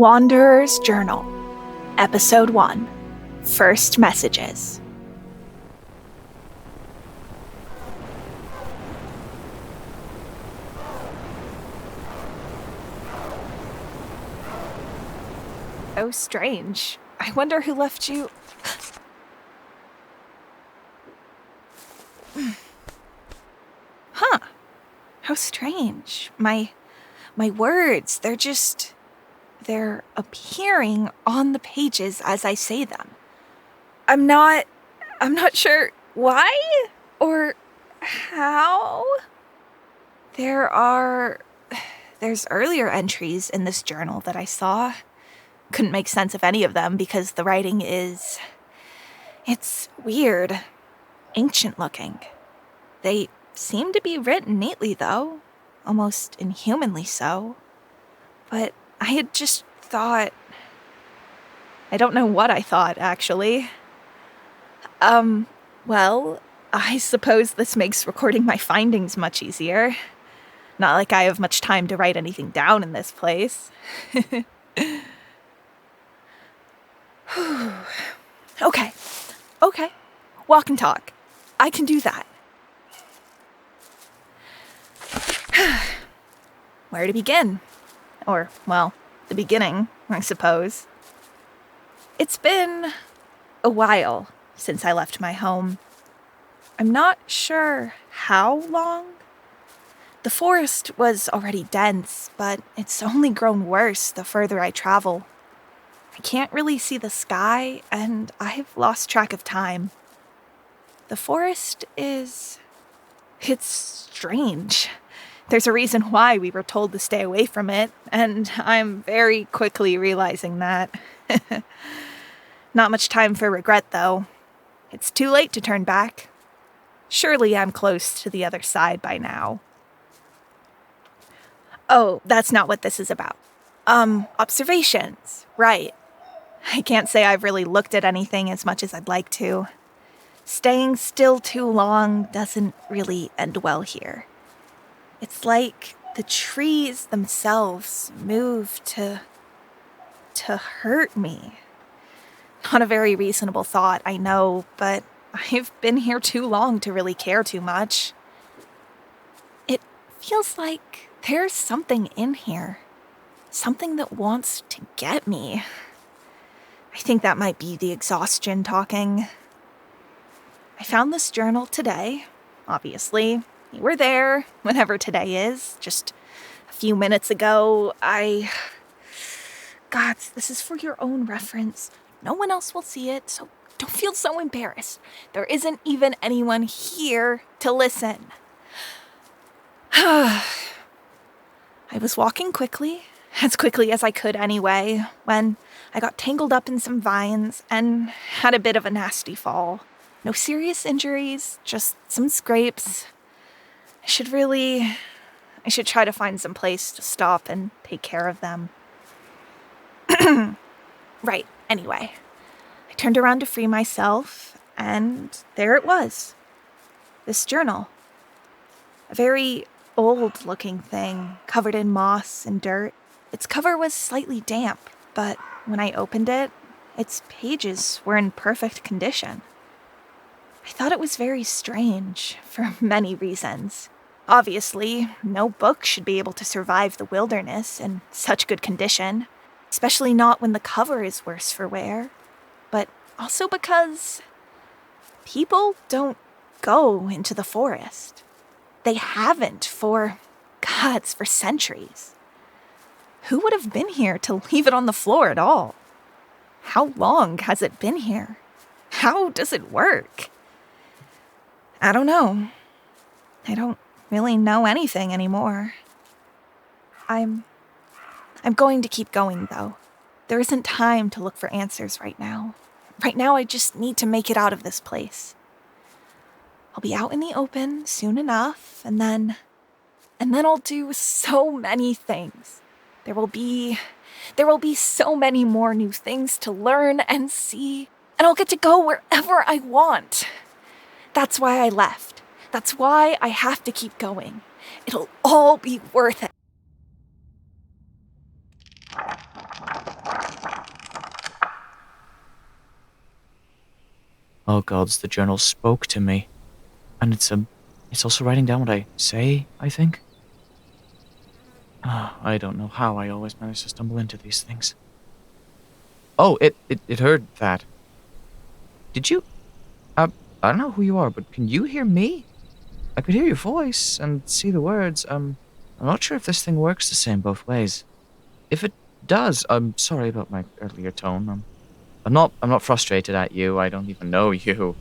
Wanderer's Journal, Episode 1, First Messages. Oh, strange. I wonder who left you... Huh. How strange. My words, they're appearing on the pages as I say them. I'm not sure why or how. There's earlier entries in this journal that I saw. Couldn't make sense of any of them because the writing it's weird, ancient looking. They seem to be written neatly though, almost inhumanly so. But I had just thought... I don't know what I thought, actually. Well, I suppose this makes recording my findings much easier. Not like I have much time to write anything down in this place. Okay. Walk and talk. I can do that. Where to begin? Or, well, the beginning, I suppose. It's been a while since I left my home. I'm not sure how long. The forest was already dense, but it's only grown worse the further I travel. I can't really see the sky, and I've lost track of time. The forest it's strange. There's a reason why we were told to stay away from it, and I'm very quickly realizing that. Not much time for regret, though. It's too late to turn back. Surely I'm close to the other side by now. Oh, that's not what this is about. Observations. Right. I can't say I've really looked at anything as much as I'd like to. Staying still too long doesn't really end well here. It's like the trees themselves move to hurt me. Not a very reasonable thought, I know, but I've been here too long to really care too much. It feels like there's something in here. Something that wants to get me. I think that might be the exhaustion talking. I found this journal today, obviously. You were there, whenever today is. Just a few minutes ago, God, this is for your own reference. No one else will see it, so don't feel so embarrassed. There isn't even anyone here to listen. I was walking quickly, as quickly as I could anyway, when I got tangled up in some vines and had a bit of a nasty fall. No serious injuries, just some scrapes. I should try to find some place to stop and take care of them. Right, anyway. I turned around to free myself, and there it was. This journal. A very old-looking thing, covered in moss and dirt. Its cover was slightly damp, but when I opened it, its pages were in perfect condition. I thought it was very strange, for many reasons. Obviously, no book should be able to survive the wilderness in such good condition, especially not when the cover is worse for wear, but also because people don't go into the forest. They haven't for centuries. Who would have been here to leave it on the floor at all? How long has it been here? How does it work? I don't know. I don't really know anything anymore. I'm going to keep going, though. There isn't time to look for answers right now. Right now, I just need to make it out of this place. I'll be out in the open soon enough, and then I'll do so many things. There will be so many more new things to learn and see, and I'll get to go wherever I want. That's why I left. That's why I have to keep going. It'll all be worth it. Oh gods, the journal spoke to me. And it's also writing down what I say, I think. I don't know how I always manage to stumble into these things. Oh, it heard that. Did you? I don't know who you are, but can you hear me? I could hear your voice and see the words. I'm not sure if this thing works the same both ways. If it does, I'm sorry about my earlier tone. I'm not frustrated at you. I don't even know you.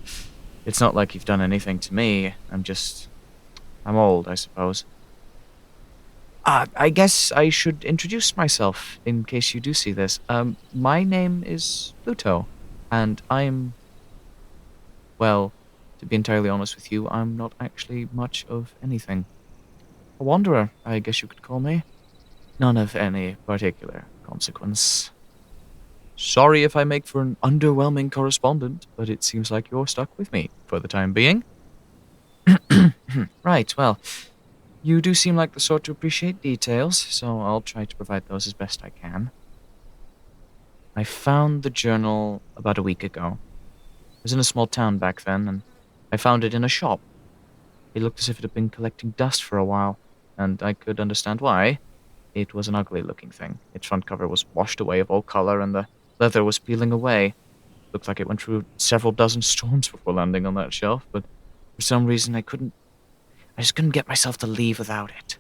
It's not like you've done anything to me. I'm old, I suppose. I guess I should introduce myself in case you do see this. My name is Pluto, and well, to be entirely honest with you, I'm not actually much of anything. A wanderer, I guess you could call me. None of any particular consequence. Sorry if I make for an underwhelming correspondent, but it seems like you're stuck with me for the time being. Right, well, you do seem like the sort to appreciate details, so I'll try to provide those as best I can. I found the journal about a week ago. I was in a small town back then, and I found it in a shop. It looked as if it had been collecting dust for a while, and I could understand why. It was an ugly-looking thing. Its front cover was washed away of all color, and the leather was peeling away. Looked like it went through several dozen storms before landing on that shelf, but for some reason I just couldn't get myself to leave without it.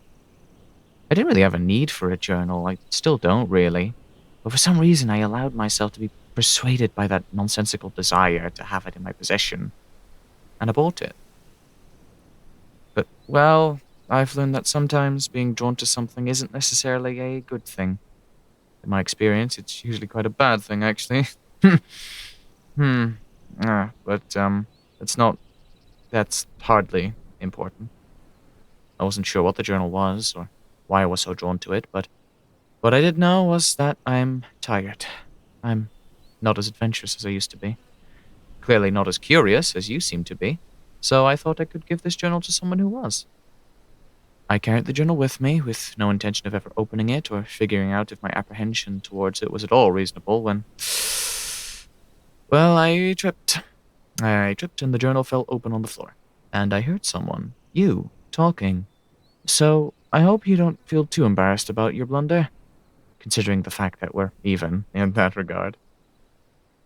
I didn't really have a need for a journal. I still don't, really. But for some reason, I allowed myself to be persuaded by that nonsensical desire to have it in my possession. And I bought it. But, well, I've learned that sometimes being drawn to something isn't necessarily a good thing. In my experience, it's usually quite a bad thing, actually. That's hardly important. I wasn't sure what the journal was, or why I was so drawn to it, but what I did know was that I'm tired. I'm not as adventurous as I used to be. Clearly not as curious as you seem to be, so I thought I could give this journal to someone who was. I carried the journal with me, with no intention of ever opening it or figuring out if my apprehension towards it was at all reasonable when... Well, I tripped. I tripped and the journal fell open on the floor. And I heard someone, you, talking. So, I hope you don't feel too embarrassed about your blunder, considering the fact that we're even in that regard.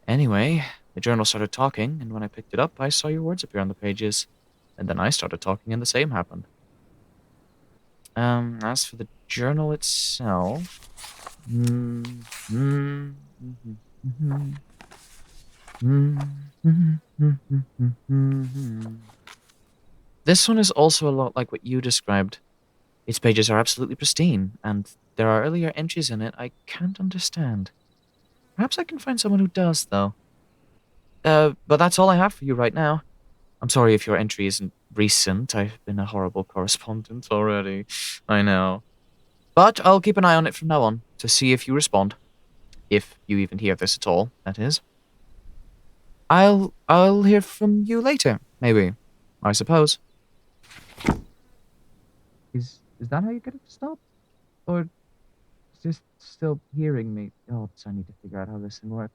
Anyway, the journal started talking, and when I picked it up, I saw your words appear on the pages. And then I started talking, and the same happened. As for the journal itself... This one is also a lot like what you described. Its pages are absolutely pristine, and there are earlier entries in it I can't understand. Perhaps I can find someone who does, though. But that's all I have for you right now. I'm sorry if your entry isn't recent. I've been a horrible correspondent already. I know. But I'll keep an eye on it from now on to see if you respond. If you even hear this at all, that is. I'll hear from you later, maybe. I suppose. Is that how you get it to stop? Or is this still hearing me? Oh, so I need to figure out how this thing works.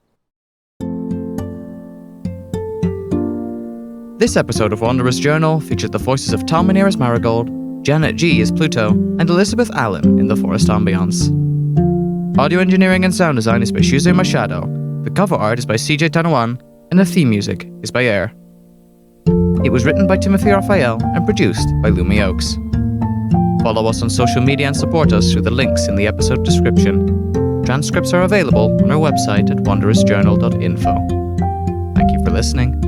This episode of Wanderer's Journal featured the voices of Tal Minear as Marigold, Janet G as Pluto, and Elisabeth Allen in the forest ambience. Audio engineering and sound design is by José Machado, the cover art is by CJ Tanawan, and the theme music is by Eyre. It was written by Timothy Rafael and produced by Lumi Oakes. Follow us on social media and support us through the links in the episode description. Transcripts are available on our website at wanderousjournal.info. Thank you for listening.